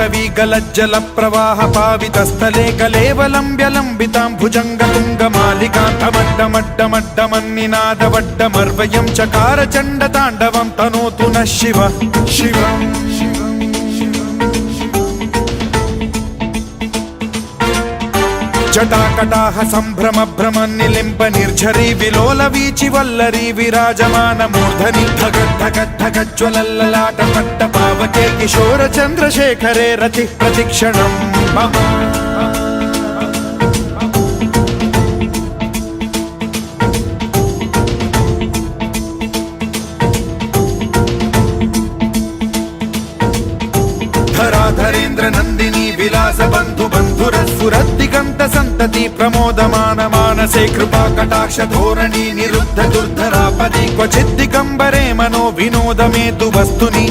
ताण्डवीगलज्जल प्रवाह पावितस्थले कलेवलम्ब्यलम्बितां भुजङ्गतुङ्गमालिकान्तमड्डमड्डमड्डमन्निनादवड्डमर्वयं चकार चण्डताण्डवं तनोतु नः शिवः शिवम् जटाकटाह सम्भ्रम भ्रम निलिम्ब निर्झरी विलोल वीचि वल्लरी विराजमान मूर्धनि धगद्धगद्धगज्ज्वलल्ललाट पट्ट पावके किशोर चन्द्रशेखरे रति प्रतिक्षणं मम धराधरेन्द्र नन्दिनी विलास बन्धु बन्धुरस्फुरद्दिगन्त सन्तति प्रमोदमान मानसे कृपा कटाक्ष धोरणी निरुद्ध दुर्धरापदि क्वचिद्दिगम्बरे मनो विनोदमेतु वस्तुनि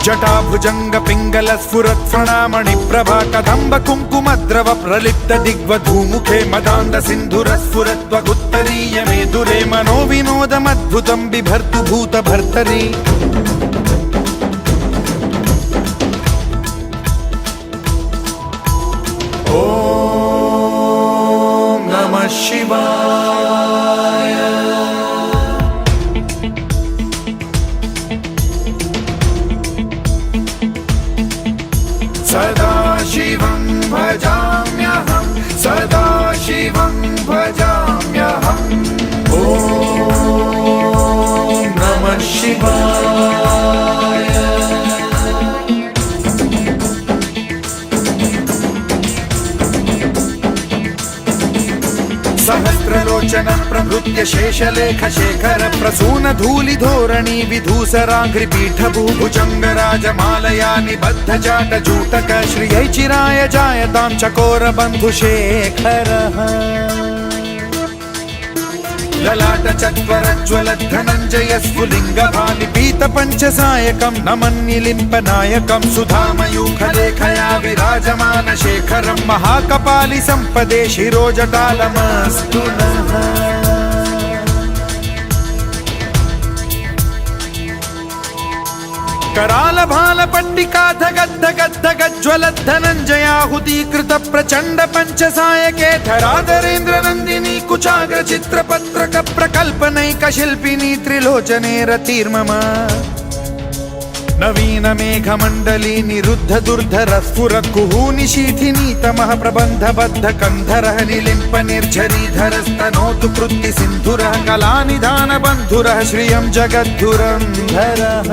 जटाभुजंग पिंगल स्फुरत् प्रणामणि प्रभा कदम्ब कुङ्कुमद्रव प्रलिप्त दिग्वधूमुखे मदान्द सिन्धुर स्फुरत्वगुत्तरीय मेदुरे मनो विनोदमद्भुतं बिभर्तु भूत भर्तरि ॐ नमः शिवाय सदा शिवं भजाम्यहं सदा शिवं भजाम्यहम् ॐ नमः शिवाय सहस्रलोचन प्रभृत्य शेषलेख शेखर प्रसून धूलि धोरणी विधूसराघ्रिपीठ भुजंगराजमालया निबद्ध जाट जूटक श्रियै चिराय जायतां चकोर बन्धुशेखरः ललाट चत्वरज्वल धनञ्जय स्फुलिंग भालिपीत पंचसायकं नमन्निलिम्प नायकं सुधामयूखलेखया विराजमान शेखरं महाकपालि संपदे शिरोजटालमस्तु नः कराल भाल पट्टिका धगद्धगद्धगज्ज्वल धनञ्जयाहुतीकृत प्रचण्ड पंचसायके धराधरेन्द्र नन्दिनी कुचाग्र चित्रपत्रक प्रकल्पनैक शिल्पिनी त्रिलोचने रतिर्मम नवीन मेघमण्डली निरुद्ध दुर्धर स्फुरत् कुहूनिशीथिनी तमः प्रबन्धबद्ध कन्धरः निलिम्प निर्झरीधरस्तनोतु कृत्ति सिन्धुरः कलानिधान बन्धुरः श्रियं जगद्धुरन्धरः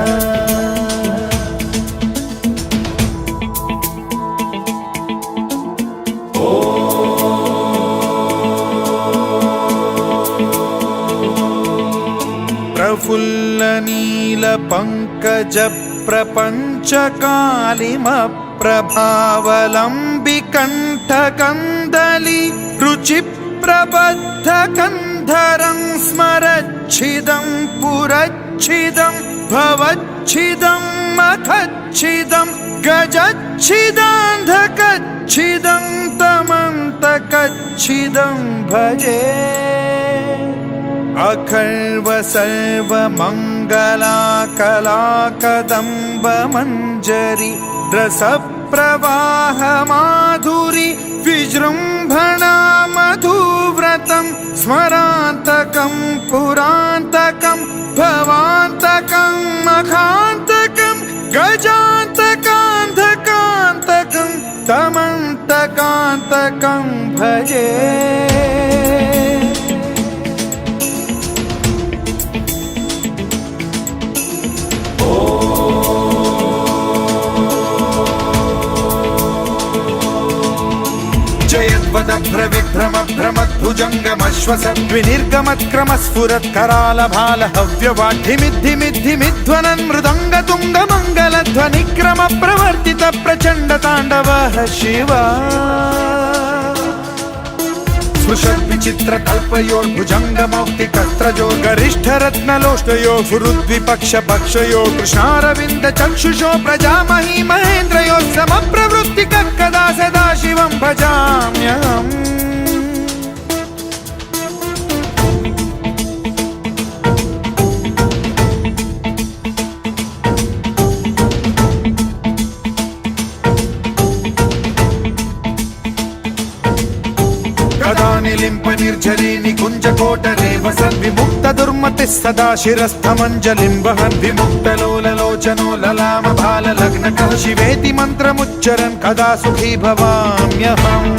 प्रफुल्ल नील पंकज प्रपंच कालिम प्रभावलंबि कंठ कंदली रुचि प्रबद्ध कंधरं स्मरच्छिदं पुरच्छिदं भवच्छिदं मखच्छिदं गजच्छिदान्धकच्छिदं तमन्तकच्छिदं भजे अखर्व सर्व मंगला कला कदम्ब मंजरी रस प्रवाह माधुरी विजृंभणा मधुव्रतं स्मरान्तकं पुरान्तकं भवान्तकं मखान्तकं गजान्तकान्धकान्तकं तमन्तकान्तकं भजे विभ्रम भ्रमद्भुजङ्गमश्वसद्विनिर्गमत्क्रम स्फुरत् कराल भाल हव्यवाढ्यमिद्धिमिद्धिमिध्वनन् मृदङ्ग तुङ्ग मङ्गलध्वनिक्रम प्रवर्तित प्रचण्ड ताण्डवः शिवा स्पृशद्विचित्र कल्पयोर्भुजङ्गमौक्तिकस्त्रयो गरिष्ठरत्नलोष्टयो फुरुद्विपक्ष पक्षयो कृष्णारविन्द चक्षुषो प्रजामही महेन्द्रयो समप्रवृत्तिकः कदा सदा शिवं भजाम्यहम् मतिः सदा शिरस्थमञ्जलिं वहन् विमुक्तलोललोचनो ललामभाललग्नकः शिवेति मन्त्रमुच्चरन् कदा सुखी भवाम्यहम्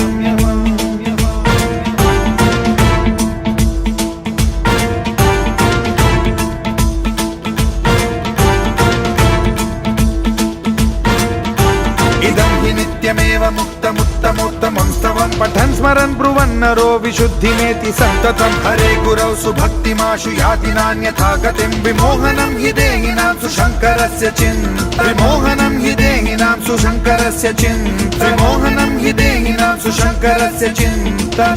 इदं हि नित्यमेव मुक्तमुत्तमोत्तमं स्तवं पठन् स्मरन् ब्रुवन्नरो विशुद्धिमेति सन्ततं हरे गुरौ सुभक्तिमाशु याति नान्यथा गतिं विमोहनं हि देहिनां सुशङ्करस्य चिन्ता विमोहनं हि देहिनां सुशङ्करस्य चिन्ता विमोहनं हि देहिनां सुशङ्करस्य चिन्ता